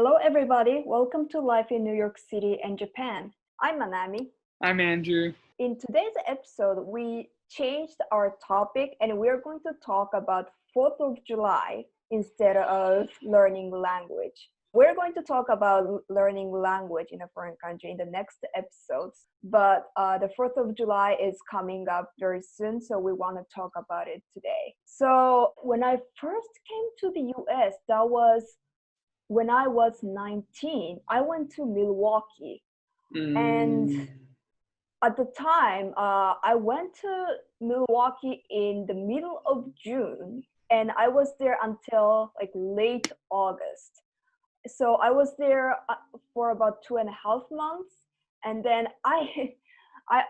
Hello, everybody. Welcome to Life in New York City and Japan. I'm Manami. I'm Andrew. In today's episode, we changed our topic and we're going to talk about 4th of July instead of learning language. We're going to talk about learning language in a foreign country in the next episodes, but the 4th of July is coming up very soon, so we want to talk about it today. So when I first came to the US, that was when I was 19. I went to Milwaukee, and at the time, I went to Milwaukee in the middle of June, and I was there until like late August. So I was there for about 2.5 months, and then I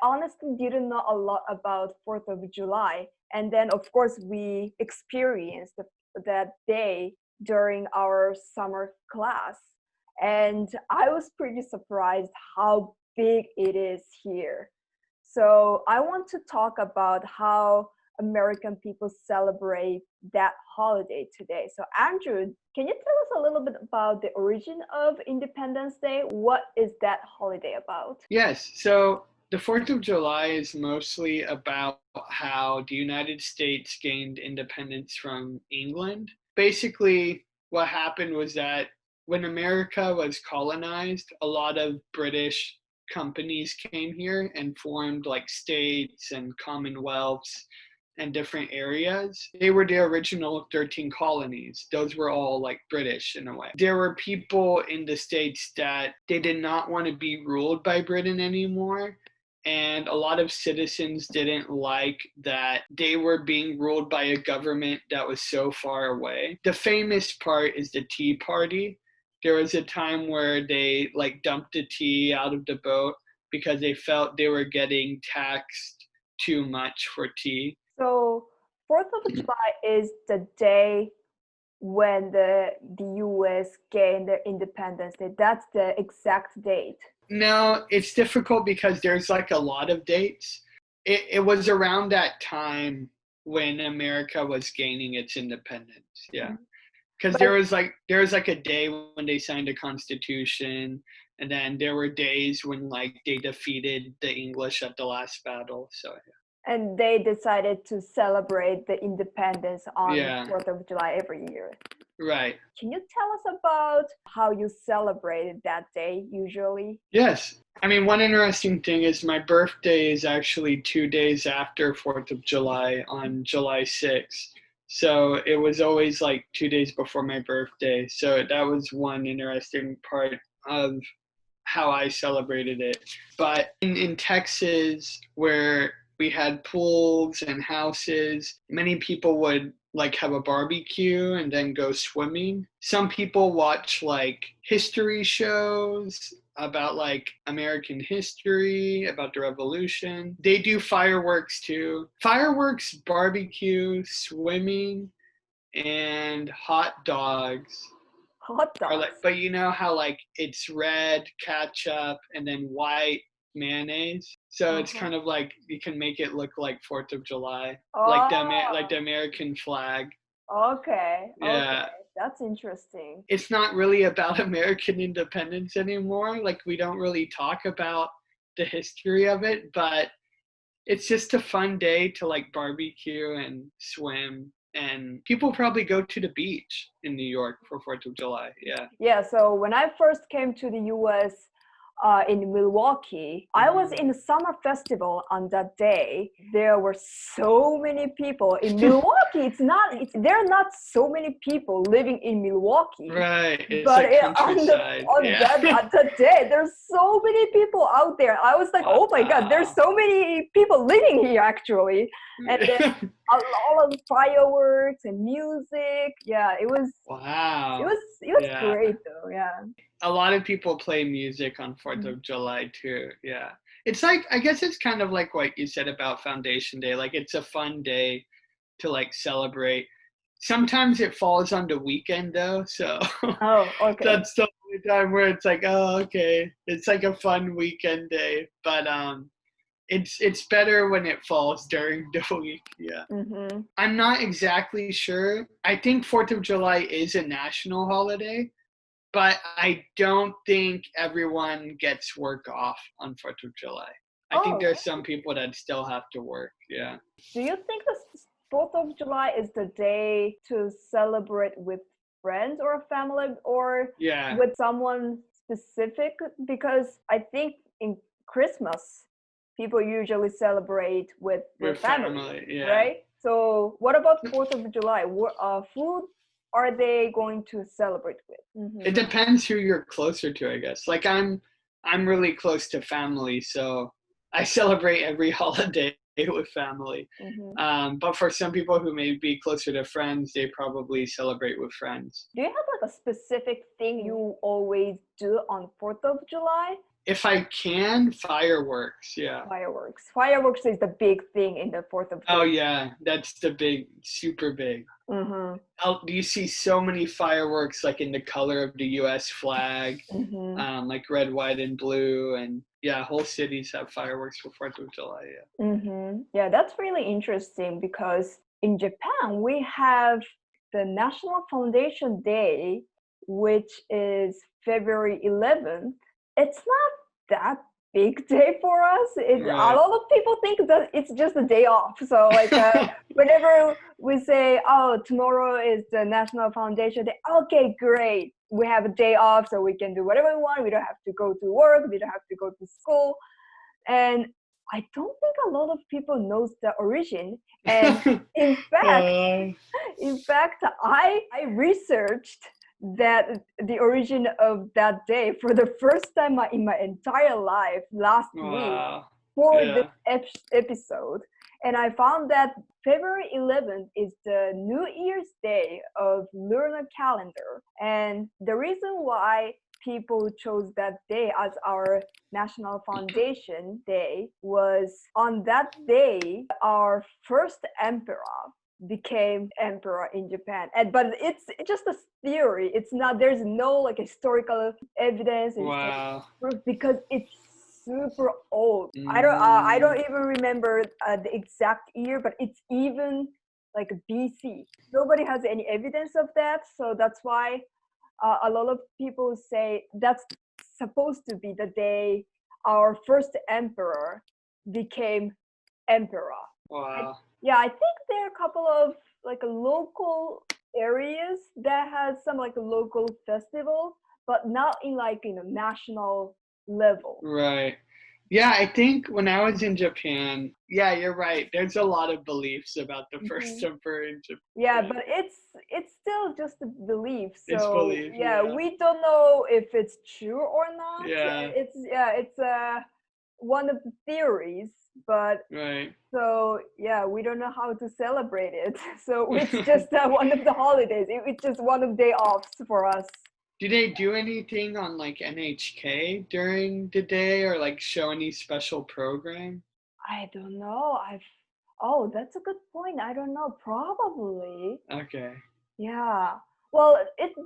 honestly didn't know a lot about 4th of July. And then, of course, we experienced that day during our summer class. And I was pretty surprised how big it is here. So I want to talk about how American people celebrate that holiday today. So Andrew, can you tell us a little bit about the origin of Independence Day? What is that holiday about? Yes, so the 4th of July is mostly about how the United States gained independence from England. Basically, what happened was that when America was colonized, a lot of British companies came here and formed like states and commonwealths and different areas. They were the original 13 colonies. Those were all like British in a way. There were people in the States that they did not want to be ruled by Britain anymore. And a lot of citizens didn't like that they were being ruled by a government that was so far away. The famous part is the Tea Party. There was a time where they like dumped the tea out of the boat because they felt they were getting taxed too much for tea. So 4th of July is the day when the US gained their independence day. That's the exact date. No, it's difficult because there's like a lot of dates. It was around that time when America was gaining its independence. Yeah. Because there was like a day when they signed a constitution, and then there were days when like they defeated the English at the last battle. So yeah. And they decided to celebrate the independence on Yeah. 4th of July every year. Right. Can you tell us about how you celebrated that day usually? Yes. I mean, one interesting thing is my birthday is actually 2 days after 4th of July on July 6th. So it was always like 2 days before my birthday. So that was one interesting part of how I celebrated it. But in Texas, where we had pools and houses, many people would like have a barbecue and then go swimming. Some people watch like history shows about like American history, about the revolution. They do fireworks too. Fireworks, barbecue, swimming, and hot dogs Hot are dogs. like, but you know how like it's red ketchup and then white mayonnaise, so it's kind of like you can make it look like 4th of July, like the American flag. Okay. Yeah. That's interesting. It's not really about American independence anymore. Like we don't really talk about the history of it, but it's just a fun day to like barbecue and swim. And people probably go to the beach in New York for 4th of July. Yeah. Yeah, so when I first came to the US in Milwaukee, I was in the summer festival on that day. There were so many people in Milwaukee. There are not so many people living in Milwaukee. Right. It's But like countryside. at that day, there's so many people out there. I was like, oh my God, there's so many people living here actually. And then a lot of fireworks and music. Yeah, it was Wow. it was great though. Yeah. A lot of people play music on 4th of July too. Yeah. It's like, I guess it's kind of like what you said about Foundation Day. Like it's a fun day to like celebrate. Sometimes it falls on the weekend though, so Oh, okay. that's the only time where it's like, oh, okay, it's like a fun weekend day. But it's better when it falls during the week. Yeah. Mm-hmm. I'm not exactly sure. I think 4th of July is a national holiday, but I don't think everyone gets work off on 4th of July. I think Oh, there's some people that still have to work. Yeah. do you think the 4th of July is the day to celebrate with friends or family or Yeah. with someone specific? Because I think in Christmas, people usually celebrate with their With family, family. Yeah. right? So what about 4th of July? What food are they going to celebrate with? It depends who you're closer to, I guess. Like I'm really close to family, so I celebrate every holiday with family. But for some people who may be closer to friends, they probably celebrate with friends. Do you have like a specific thing you always do on 4th of July? If I can, fireworks. Yeah. Fireworks. Fireworks is the big thing in the 4th of Oh July. yeah, that's the big, super big. Mm-hmm. You see so many fireworks like in the color of the U.S. flag, Mm-hmm. like red, white, and blue, and yeah, whole cities have fireworks for 4th of July. Yeah. Mm-hmm. Yeah, that's really interesting because in Japan we have the National Foundation Day, which is February 11th. It's not that big day for us. A Right. lot of people think that it's just a day off. So like whenever we say, "Oh, tomorrow is the National Foundation Day," okay, great. We have a day off, so we can do whatever we want. We don't have to go to work. We don't have to go to school. And I don't think a lot of people knows the origin. And in fact, Uh, I researched that the origin of that day for the first time in my entire life last week wow. for this Yeah. episode, and I found that February 11th is the New Year's Day of lunar calendar, and the reason why people chose that day as our National Foundation Day was on that day our first emperor became emperor in Japan. And but it's just a theory. It's not, there's no like historical evidence, historical Wow. proof, because it's super old. I Mm, don't even remember the exact year, but it's even like BC. Nobody has any evidence of that, so that's why a lot of people say that's supposed to be the day our first emperor became emperor. wow. Yeah, I think there are a couple of like local areas that has some like a local festival, but not in like national level. Right. Yeah, I think when I was in Japan, yeah, you're right. There's a lot of beliefs about the first Mhm. emperor in Yeah, Japan. but it's still just a belief. It's So belief, yeah, yeah. we don't know if it's true or not. Yeah, It's one of the theories, but right. so yeah, we don't know how to celebrate it. So it's just one of the holidays. It's just one of day offs for us. Do they do anything on like NHK during the day or like show any special program? I don't know. Oh, that's a good point. I don't know. Probably. Okay. Yeah. Well,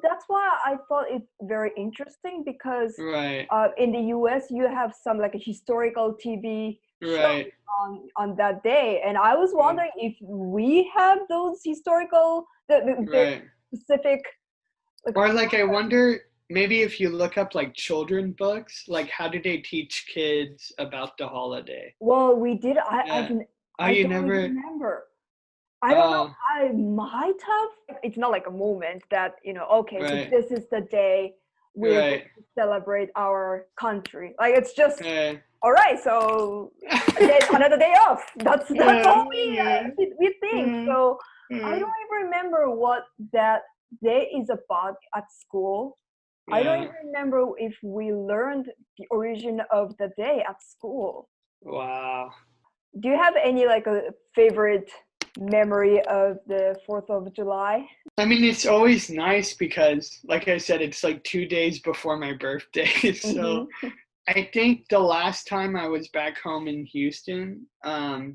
that's why I thought it very interesting because Right. in the US you have some like a historical TV show Right. on that day, and I was Right. wondering if we have those historical very Right. specific like Or like I wonder maybe if you look up like children books, like how do they teach kids about the holiday? well we did Yeah. Oh, I you don't even never. remember. I don't know. Oh, I might have. It's not like a moment that, okay, so right. this is the day we're going Right. to celebrate our country. Like it's just, Right. all right, so again, another day off. That's Yeah. all Yeah. we think. Mm, So I mm, don't even remember what that day is about at school. I don't yeah. even remember if we learned the origin of the day at school. Wow. Do you have any like a favorite memory of the 4th of July? I mean, it's always nice because, like I said, it's like 2 days before my birthday. So Mm-hmm. I think the last time I was back home in Houston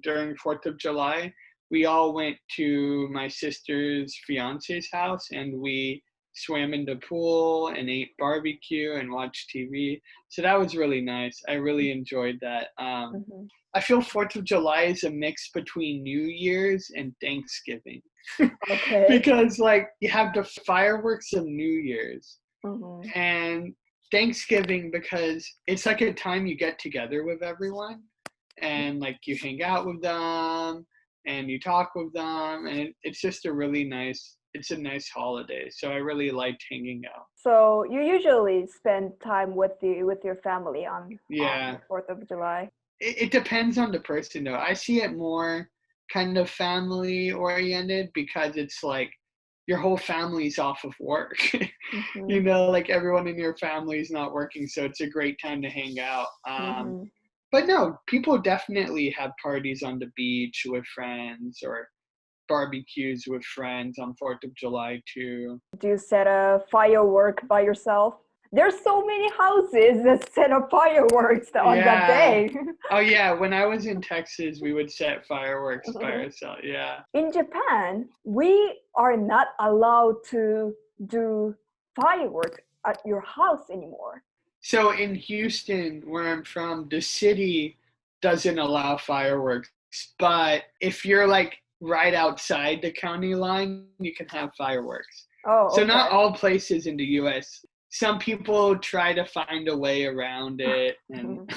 during 4th of July, we all went to my sister's fiance's house and we swam in the pool and ate barbecue and watched TV. So that was really nice. I really enjoyed that. Mm-hmm. I feel 4th of July is a mix between New Year's and Thanksgiving Okay. because, like, you have the fireworks of New Year's, Mm-hmm. and Thanksgiving because it's like a time you get together with everyone and like you hang out with them and you talk with them, and it's just it's a nice holiday. So I really liked hanging out. So you usually spend time with your family on Yeah. the 4th of July. It depends on the person though. I see it more kind of family oriented because it's like your whole family's off of work. Mm-hmm. Like everyone in your family's not working, so it's a great time to hang out. Mm-hmm. But no, people definitely have parties on the beach with friends or barbecues with friends on 4th of July too. Do you set a firework by yourself? There's so many houses that set up fireworks on that Yeah. day. Oh yeah, when I was in Texas, we would set fireworks by ourselves. Yeah. In Japan, we are not allowed to do fireworks at your house anymore. So in Houston, where I'm from, the city doesn't allow fireworks. But if you're like right outside the county line, you can have fireworks. Oh, So not okay. all places in the US. Some people try to find a way around it, and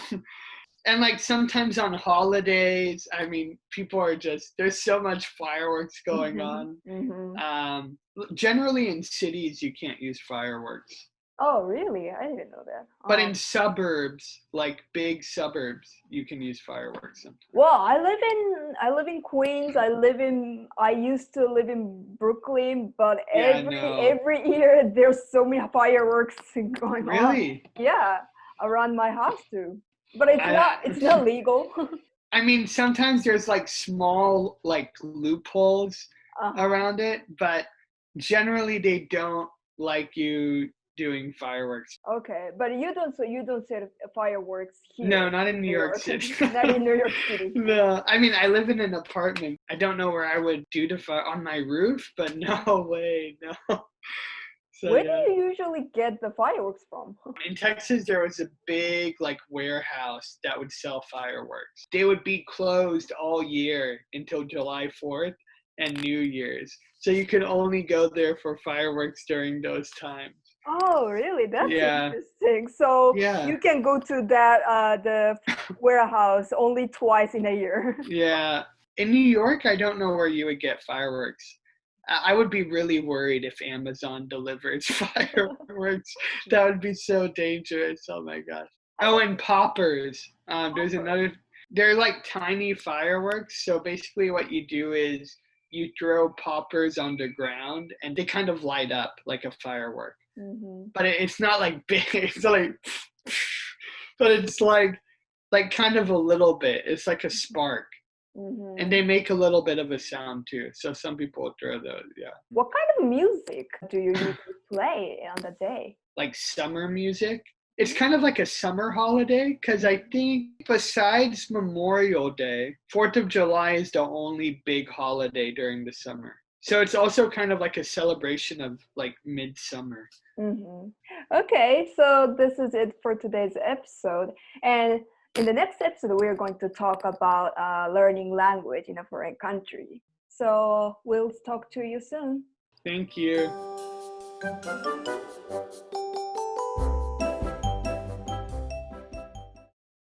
and like sometimes on holidays, I mean, people are just there's so much fireworks going on. Mm-hmm. Generally in cities you can't use fireworks. Oh, really? I didn't know that. But in suburbs, like big suburbs, you can use fireworks sometimes. Well, I live in Queens. I used to live in Brooklyn, but Yeah, every year there's so many fireworks going on. really? Yeah, around my house too. But it's I, not legal. I mean, sometimes there's like small like loopholes Uh-huh. around it, but generally they don't like you doing fireworks. Okay, but you don't set fireworks No, here not in in New New York York, City. not in New York City. No, I mean, I live in an apartment. I don't know where I would do the fire on my roof, but no way, no. So Where do yeah. you usually get the fireworks from? In Texas, there was a big like warehouse that would sell fireworks. They would be closed all year until July 4th and New Year's. So you could only go there for fireworks during those times. Oh, really? That's Yeah. interesting. So Yeah. you can go to the warehouse only twice in a year. Yeah. In New York, I don't know where you would get fireworks. I would be really worried if Amazon delivers fireworks. That would be so dangerous. Oh my gosh. Oh, and poppers. There's another. They're like tiny fireworks. So basically, what you do is you throw poppers on the ground, and they kind of light up like a firework. Mm-hmm. But it's not like big. It's like, but it's like kind of a little bit. It's like a spark. Mm-hmm. And they make a little bit of a sound too. So some people throw those, yeah. What kind of music do you usually play on the day? Like summer music. It's kind of like a summer holiday because I think besides Memorial Day, 4th of July is the only big holiday during the summer. So it's also kind of like a celebration of like midsummer. Mm-hmm. Okay, so this is it for today's episode. And in the next episode, we're going to talk about learning language in a foreign country. So we'll talk to you soon. Thank you.